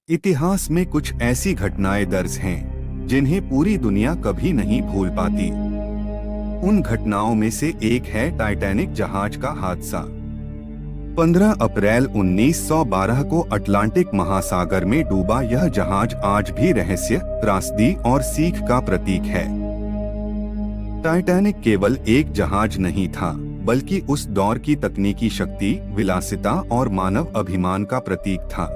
इतिहास में कुछ ऐसी घटनाएं दर्ज हैं जिन्हें पूरी दुनिया कभी नहीं भूल पाती। उन घटनाओं में से एक है टाइटैनिक जहाज का हादसा। 15 अप्रैल 1912 को अटलांटिक महासागर में डूबा यह जहाज आज भी रहस्य, त्रासदी और सीख का प्रतीक है। टाइटैनिक केवल एक जहाज नहीं था, बल्कि उस दौर की तकनीकी शक्ति, विलासिता और मानव अभिमान का प्रतीक था।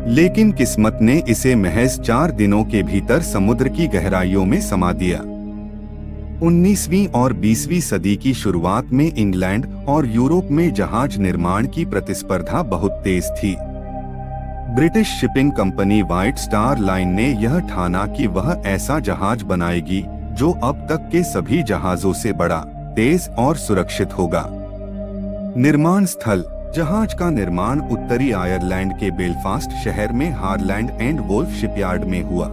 लेकिन किस्मत ने इसे महज 4 दिनों के भीतर समुद्र की गहराइयों में समा दिया। 19वीं और 20वीं सदी की शुरुआत में इंग्लैंड और यूरोप में जहाज निर्माण की प्रतिस्पर्धा बहुत तेज थी। British shipping company white star line ने यह ठाना कि वह ऐसा जहाज बनाएगी जो अब तक के सभी जहाजों से बड़ा, तेज और सुरक्षित होगा। निर्माण स्थल: जहाज का निर्माण उत्तरी आयरलैंड के बेलफास्ट शहर में हारलैंड एंड वोल्फ शिपयार्ड में हुआ।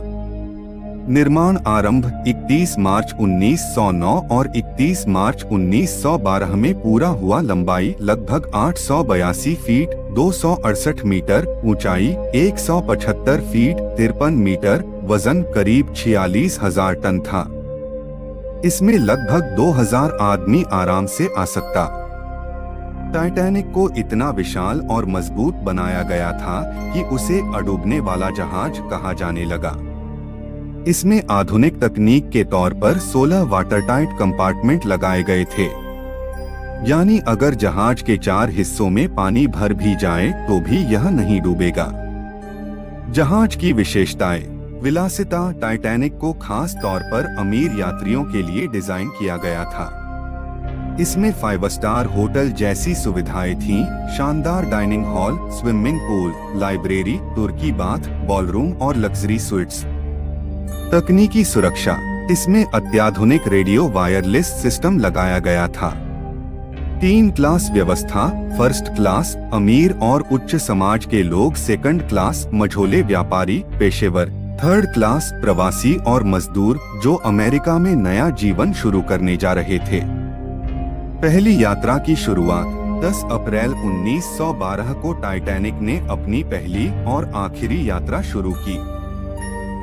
निर्माण आरंभ 31 मार्च 1909 और 31 मार्च 1912 में पूरा हुआ। लंबाई लगभग 882 फीट 268 मीटर, ऊंचाई 175 फीट 53 मीटर, वजन करीब 46,000 टन था। इसमें लगभग 2000 आदमी आराम से आ सकता। टाइटैनिक को इतना विशाल और मजबूत बनाया गया था कि उसे अडूबने वाला जहाज कहा जाने लगा। इसमें आधुनिक तकनीक के तौर पर 16 वाटरटाइट कंपार्टमेंट लगाए गए थे, यानी अगर जहाज के 4 हिस्सों में पानी भर भी जाए तो भी यह नहीं डूबेगा। जहाज की विशेषताएं: विलासिता: टाइटैनिक को खास तौर पर अमीर यात्रियों के लिए डिजाइन किया गया था। इसमें 5 स्टार होटल जैसी सुविधाएं थीं, शानदार dining hall, swimming pool, library, तुर्की बाथ, बॉलरूम और लग्जरी स्वीट्स। तकनीकी सुरक्षा: इसमें अत्याधुनिक रेडियो वायरलेस सिस्टम लगाया गया था। 3 क्लास व्यवस्था: फर्स्ट क्लास अमीर और उच्च समाज के लोग, सेकंड क्लास मझोले व्यापारी, पेशेवर, थर्ड क्लास प्रवासी और मजदूर जो अमेरिका में नया जीवन शुरू करने जा रहे थे। पहली यात्रा की शुरुआत: 10 अप्रैल 1912 को टाइटैनिक ने अपनी पहली और आखिरी यात्रा शुरू की।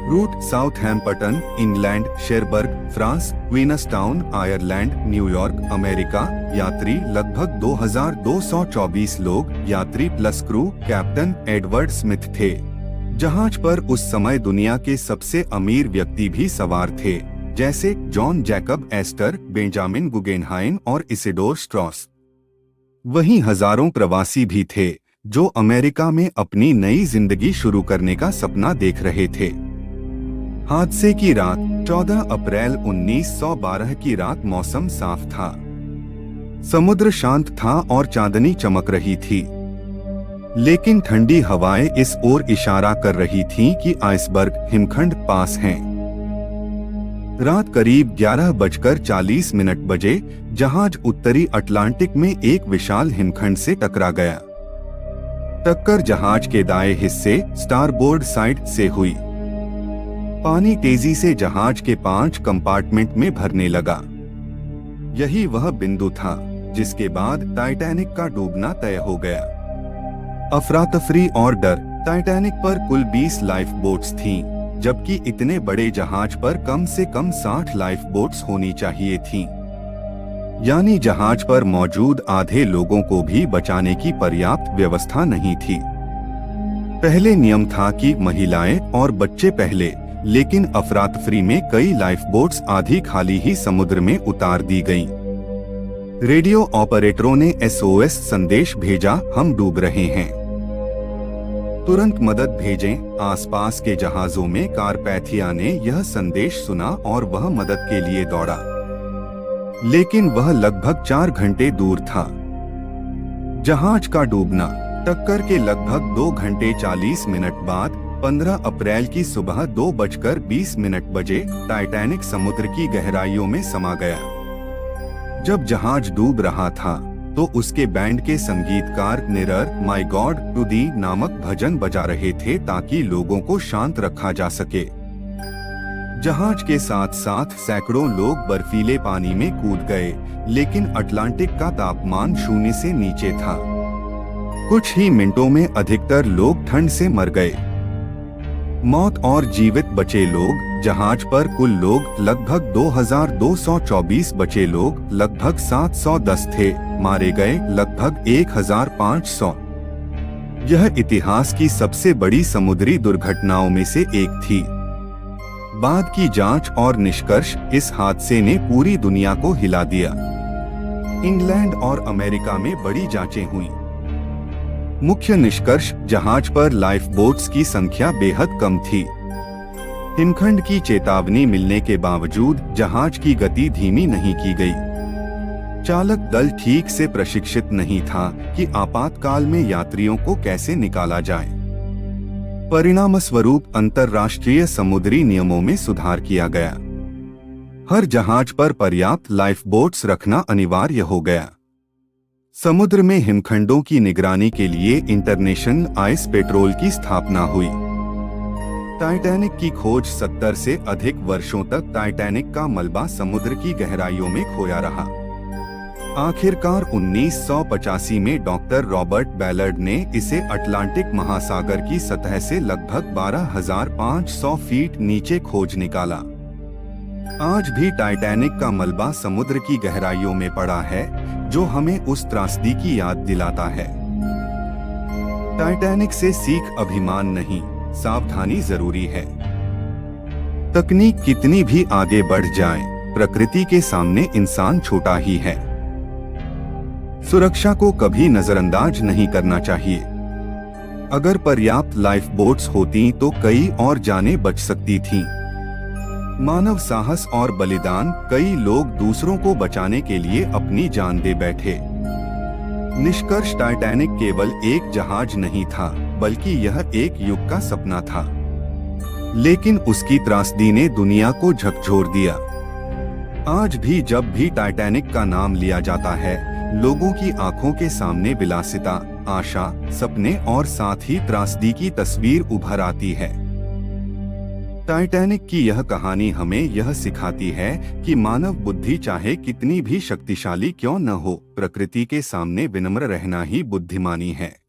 Route: Southampton, England, Cherbourg, France, Queenstown, Ireland, New York, America. यात्री लगभग 2224 लोग, यात्री plus crew. Captain Edward Smith थे। जहाज पर उस समय दुनिया के सबसे अमीर व्यक्ति भी सवार थे, जैसे John Jacob ester, Benjamin Guggenheim और इसिडोर स्ट्रॉस। वहीं हजारों प्रवासी भी थे जो अमेरिका में अपनी नई जिंदगी शुरू करने का सपना देख रहे थे। हादसे की रात: 14 अप्रैल 1912 की रात। मौसम साफ था, समुद्र शांत था और चांदनी चमक रही थी, लेकिन ठंडी हवाएं इस ओर इशारा कर रही थीं कि आइसबर्ग, हिमखंड पास हैं। रात करीब 11:40 बजे जहाज उत्तरी अटलांटिक में एक विशाल हिमखंड से टकरा गया। टक्कर जहाज के दाएं हिस्से, स्टारबोर्ड साइड से हुई। पानी तेजी से जहाज के 5 कंपार्टमेंट में भरने लगा। यही वह बिंदु था जिसके बाद टाइटैनिक का डूबना तय हो गया। अफरा-तफरी और डर: टाइटैनिक पर कुल 20 लाइफ बोट्स थीं, जबकि इतने बड़े जहाज पर कम से कम 60 लाइफ बोट्स होनी चाहिए थीं। यानी जहाज पर मौजूद आधे लोगों को भी बचाने की पर्याप्त व्यवस्था नहीं थी। पहले नियम था कि महिलाएं और बच्चे पहले, लेकिन अफरा-तफरी में कई लाइफ बोट्स आधी खाली ही समुद्र में उतार दी गईं। रेडियो ऑपरेटरों ने SOS संदेश भेजा, हम डूब रहे हैं, तुरंत मदद भेजें। आसपास के जहाजों में कारपैथिया ने यह संदेश सुना और वह मदद के लिए दौड़ा, लेकिन वह लगभग 4 घंटे दूर था। जहाज का डूबना: टक्कर के लगभग 2 घंटे 40 मिनट बाद 15 अप्रैल की सुबह 2:20 बजे टाइटैनिक समुद्र की गहराइयों में समा गया। जब जहाज डूब रहा था तो उसके बैंड के संगीतकार निरर माय गॉड टू दी नामक भजन बजा रहे थे ताकि लोगों को शांत रखा जा सके। जहाज के साथ साथ सैकड़ों लोग बर्फीले पानी में कूद गए, लेकिन अटलांटिक का तापमान 0 से नीचे था। कुछ ही मिनटों में अधिकतर लोग ठंड से मर गए। मौत और जीवित बचे लोग, जहाज पर कुल लोग लगभग 2224, बचे लोग लगभग 710 थे, मारे गए लगभग 1500। यह इतिहास की सबसे बड़ी समुद्री दुर्घटनाओं में से एक थी। बाद की जांच और निष्कर्ष इस हादसे ने पूरी दुनिया को हिला दिया। इंग्लैंड और अमेरिका में बड़ी जांचें हुईं। मुख्य निष्कर्ष, जहाज पर लाइफ बोट्स की संख्या बेहद कम थी। हिमखंड की चेतावनी मिलने के बावजूद जहाज की गति धीमी नहीं की गई। चालक दल ठीक से प्रशिक्षित नहीं था कि आपातकाल में यात्रियों को कैसे निकाला जाए। परिणामस्वरूप अंतर्राष्ट्रीय समुद्री नियमों में सुधार किया गया। हर जहाज पर पर्याप्त लाइफ बोट्स रखना अनिवार्य हो गया। समुद्र में हिमखंडों की निगरानी के लिए इंटरनेशनल आइस पेट्रोल की स्थापना हुई। टाइटैनिक की खोज 70 से अधिक वर्षों तक टाइटैनिक का मलबा समुद्र की गहराइयों में खोया रहा। आखिरकार 1985 में डॉक्टर रॉबर्ट बैलर्ड ने इसे अटलांटिक महासागर की सतह से लगभग 12,500 फीट नीचे खोज निकाला। आज भी टाइटैनिक का मलबा समुद्र की गहराइयों में पड़ा है, जो हमें उस त्रासदी की याद दिलाता है। टाइटैनिक से सीख अभिमान नहीं, सावधानी जरूरी है। तकनीक कितनी भी आगे बढ़ जाए, प्रकृति के सामने इंसान छोटा ही है। सुरक्षा को कभी नजरअंदाज नहीं करना चाहिए। अगर पर्याप्त लाइफ बोट्स होती तो कई और जानें बच सकती थीं। मानव साहस और बलिदान, कई लोग दूसरों को बचाने के लिए अपनी जान दे बैठे। निष्कर्ष, टाइटैनिक केवल एक जहाज नहीं था, बल्कि यह एक युग का सपना था। लेकिन उसकी त्रासदी ने दुनिया को झकझोर दिया। आज भी जब भी टाइटैनिक का नाम लिया जाता है, लोगों की आंखों के सामने विलासिता, आशा, सपने और साथ ही त्रासदी की तस्वीर उभर आती है। टाइटैनिक की यह कहानी हमें यह सिखाती है कि मानव बुद्धि चाहे कितनी भी शक्तिशाली क्यों न हो, प्रकृति के सामने विनम्र रहना ही बुद्धिमानी है।